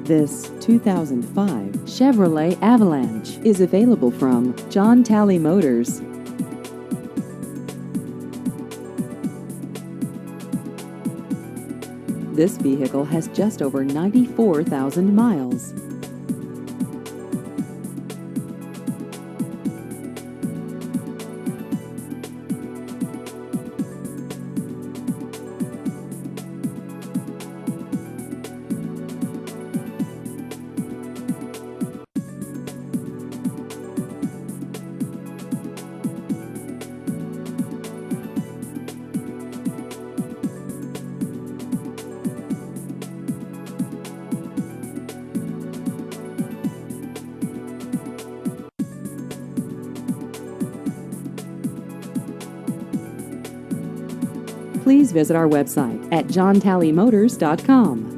This 2005 Chevrolet Avalanche is available from John Talley Motors. This vehicle has just over 94,000 miles. Please visit our website at johntallymotors.com.